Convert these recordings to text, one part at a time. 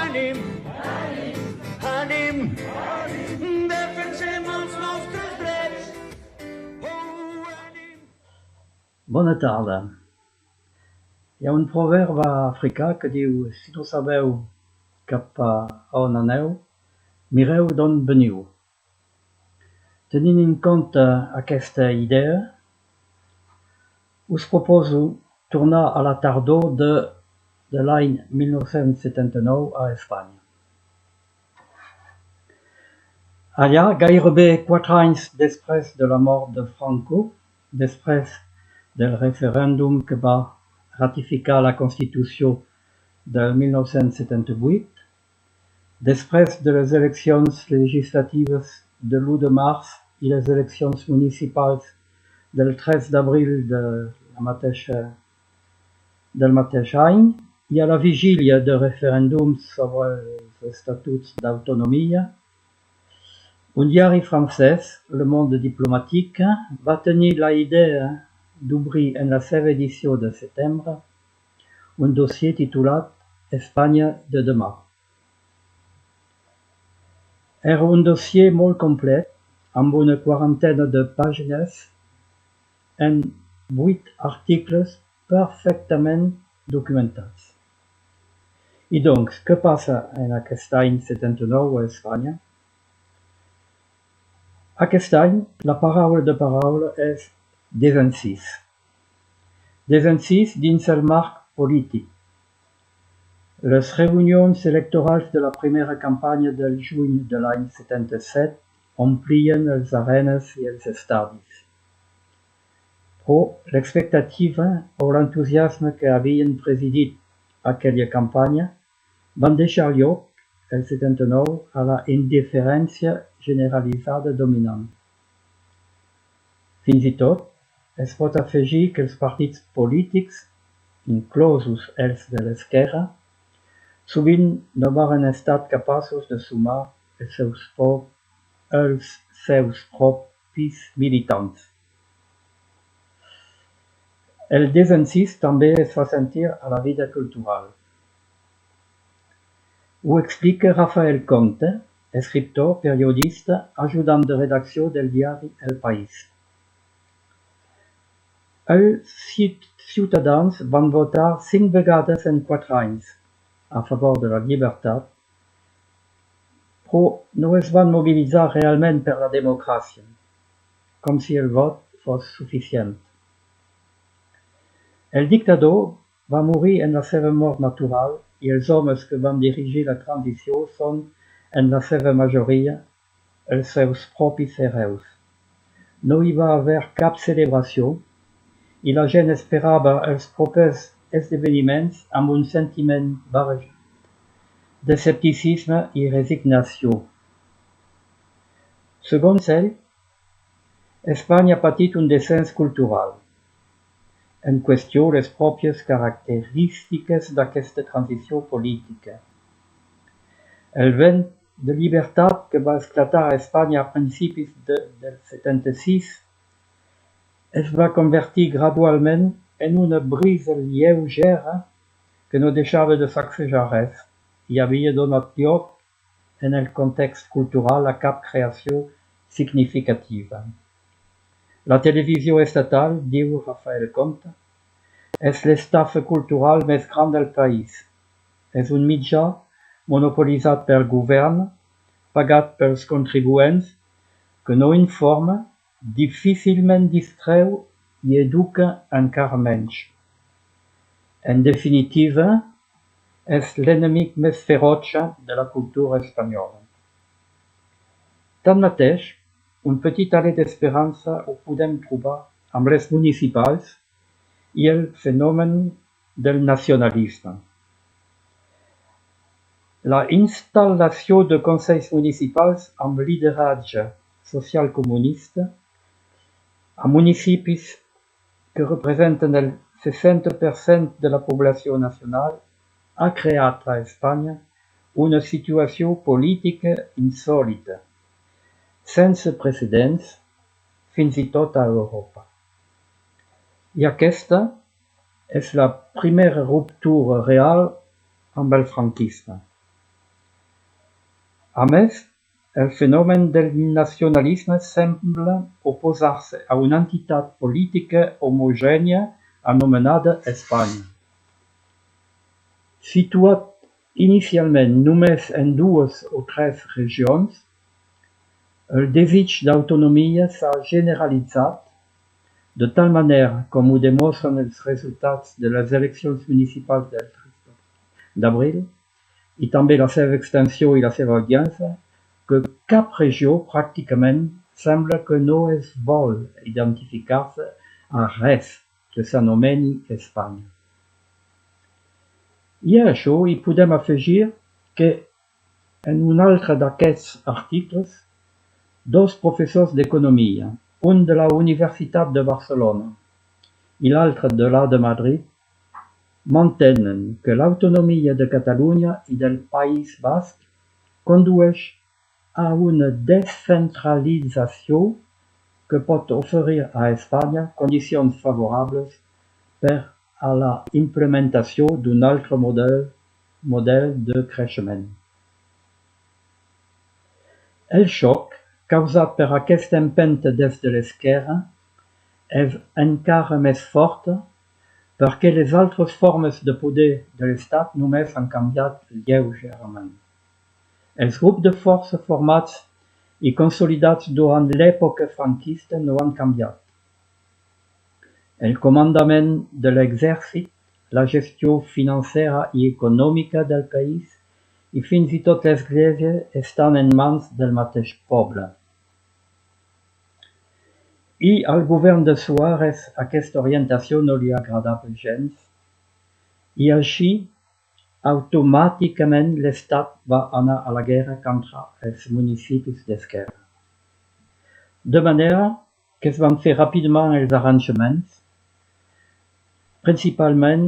ànim, ànim, defensem els nostres drets. Ànim. Bona tarda. Hi ha un proverbe africà que diu: si no sabeu cap a on aneu, mireu d'on veniu. Tenint en compte aquesta idea, us proposo tornar a la tardor de l'any 1979 a Espanya. Allà, gairebé 4 anys després de la mort de Franco, després del referèndum que va ratificar la Constitució de 1978, després de les eleccions legislatives de l'1 de mars i les eleccions municipals del 13 d'abril del mateix any, i a la vigília de referèndums sobre els estatuts d'autonomia, un diari francès, Le Monde Diplomatique, va tenir la idea d'obrir en la seva edició de setembre un dossier titulat Espanya de demà. Era un dossier molt complet, amb una quarantena de pàgines en 8 articles perfectament documentats. I doncs, què passa en aquest any 79 a Espanya? Aquest any, la paraula és desencís. Desencís dins el marc polític. Les reunions electorals de la primera campanya del juny de l'any 77 omplien les arenes i els estadis. Però l'expectativa o l'entusiasme que havien presidit aquella campanya van deixar lloc, el 79, a la indiferència generalitzada dominant. Fins i tot, es pot afegir que els partits polítics, inclosos els de l'esquerra, sovint no van estar capaços de sumar els seus propis militants. El desencís també es fa sentir a la vida cultural. Ho explica Rafael Comte, escriptor, periodista, ajudant de redacció del diari El País. Els ciutadans van votar 5 vegades en 4 anys a favor de la llibertat, però no es van mobilitzar realment per la democràcia, com si el vot fos suficient. El dictador va morir en la seva mort natural i els homes que van dirigir la transició són, en la seva majoria, els seus propis hereus. No hi va haver cap celebració i la gent esperava els propers esdeveniments amb un sentiment barrejat d'escepticisme i resignació. Segons ell, Espanya ha patit un descens cultural. En qüestió les pròpies característiques d'aquesta transició política. El vent de llibertat que va esclatar a Espanya a principis del 76 es va convertir gradualment en una brisa lleugera que no deixava de sacsejar res i havia donat lloc en el context cultural a cap creació significativa. La televisió estatal, diu Rafael Comte, és l'estafa cultural més gran del país. És un mitjà monopolitzat pel govern, pagat pels contribuents, que no informa, difícilment distreu i educa encara menys. En definitiva, és l'enemic més ferotge de la cultura espanyola. Tanmateix, un petit alet d'esperança ho podem trobar amb les municipals i el fenomen del nacionalisme. La instal·lació de consells municipals amb lideratge social-comunista a municipis que representen el 60% de la població nacional ha creat a Espanya una situació política insòlita, sense precedents, fins i tot a Europa. I aquesta és la primera ruptura real amb el franquisme. A més, el fenomen del nacionalisme sembla oposar-se a una entitat política homogènia anomenada Espanya. Situat inicialment només en 2 o 3 regions, el desig d'autonomia s'ha generalitzat de tal manera, com ho demostren els resultats de les eleccions municipals del 3 d'abril, i també la seva extensió i la seva audiència, que cap regió pràcticament sembla que no es vol identificar-se a res que s'anomeni Espanya. I a això hi podem afegir que en un altre d'aquests articles, 2 professors d'economia, un de la Universitat de Barcelona i l'altre de la de Madrid, mantenen que l'autonomia de Catalunya i del País Basc condueix a una descentralització que pot oferir a Espanya condicions favorables per a la implementació d'un altre model de creixement. El xoc causat per aquesta empenta des de l'esquerra és encara més forta perquè les altres formes de poder de l'Estat només han canviat lleugerament. Els grups de força formats i consolidats durant l'època franquista no han canviat. El comandament de l'exèrcit, la gestió financera i econòmica del país i fins i tot l'església estan en mans del mateix poble. I al govern de Suárez aquesta orientació no li agradava gens, i així automàticament l'Estat va anar a la guerra contra els municipis d'esquerra. De manera que es van fer ràpidament els arranjaments, principalment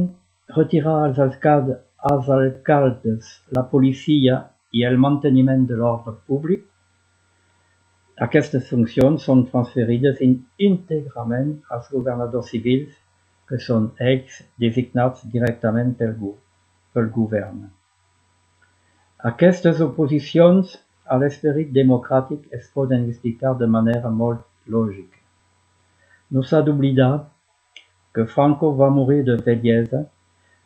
retirar als alcaldes la policia i el manteniment de l'ordre públic. Aquestes funcions són transferides íntegrament als governadors civils, que són ells designats directament pel govern. Aquestes oposicions a l'esperit democràtic es poden explicar de manera molt lògica. No s'ha d'oblidar que Franco va morir de vellesa,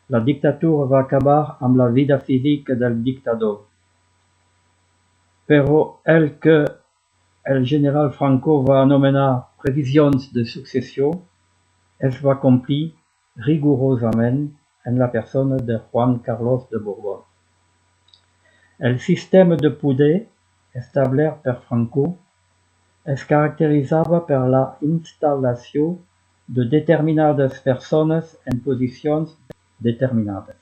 la dictadura va acabar amb la vida física del dictador. Però el que el general Franco va anomenar previsions de successió es va complir rigorosament en la persona de Juan Carlos de Borbón. El sistema de poder establert per Franco es caracteritzava per la instal·lació de determinades persones en posicions determinades.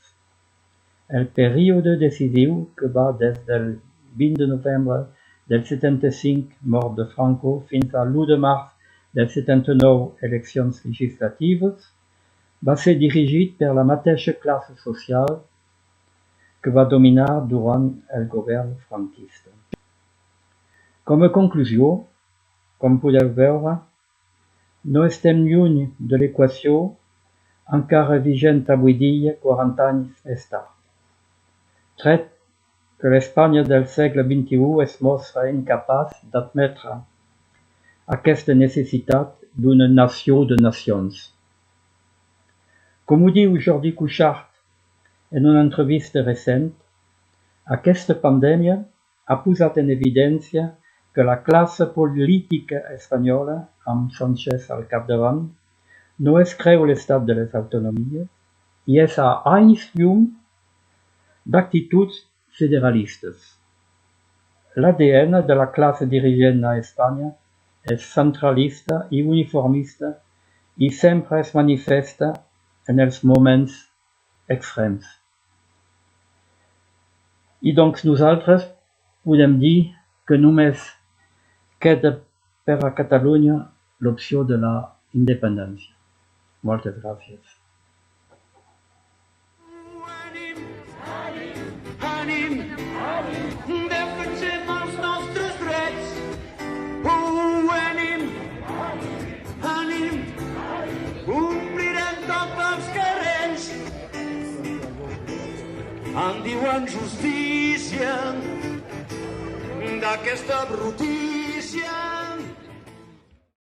El període decisiu, que va des del 20 de novembre del 75, mort de Franco, fins a l'1 de març del 79, eleccions legislatives, va ser dirigit per la mateixa classe social que va dominar durant el govern franquista. Com a conclusió, com podeu veure, no estem lluny de l'equació encara vigent avui dia, 40 anys més tard. Tret que l'Espanya del segle XXI es mostra incapaç d'admetre aquesta necessitat d'una nació de nacions. Com ho diu Jordi Cuixart en una entrevista recent, aquesta pandèmia ha posat en evidència que la classe política espanyola, amb Sánchez al capdavant, no es creu l'estat de les autonomies i és a anys llum d'actituds federalistes. L'ADN de la classe dirigent a Espanya és centralista i uniformista i sempre es manifesta en els moments extrems. I doncs nosaltres podem dir que només queda per a Catalunya l'opció de la independència. Moltes gràcies. Defensem els nostres drets. Ànim, omplirem tots els carrers. En diuen justícia, d'aquesta brotia